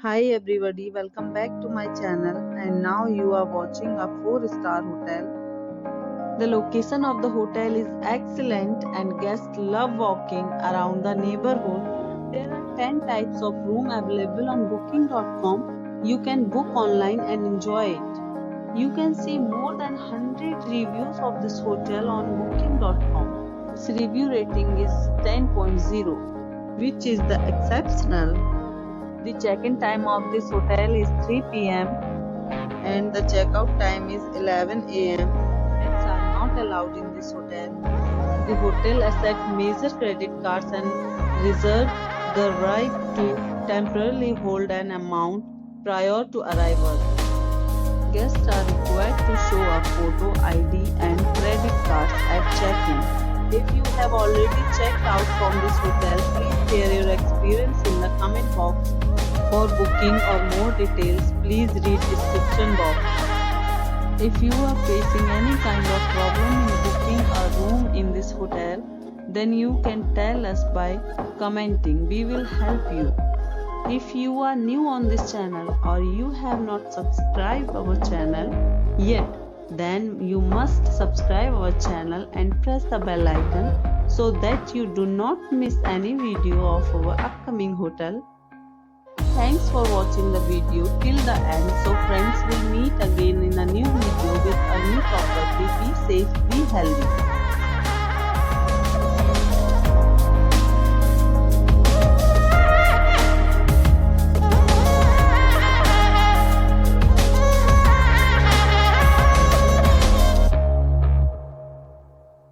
Hi everybody, welcome back to my channel, and now you are watching a 4-star hotel. The location of the hotel is excellent and guests love walking around the neighborhood. There are 10 types of room available on booking.com. You can book online and enjoy it. You can see more than 100 reviews of this hotel on booking.com. Its review rating is 10.0, which is the exceptional. The check-in time of this hotel is 3 p.m. and the checkout time is 11 a.m. Pets are not allowed in this hotel. The hotel accepts major credit cards and reserves the right to temporarily hold an amount prior to arrival. Guests are required to show a photo ID and credit cards at check-in. If you have already checked out from this hotel, please share your experience in the comment box. For booking or more details, please read description box. If you are facing any kind of problem in booking a room in this hotel, then you can tell us by commenting. We will help you. If you are new on this channel or you have not subscribed our channel yet, then you must subscribe our channel and press the bell icon so that you do not miss any video of our upcoming hotel. Thanks for watching the video till the end. So friends, will meet again in a new video with a new property. Be safe, be healthy.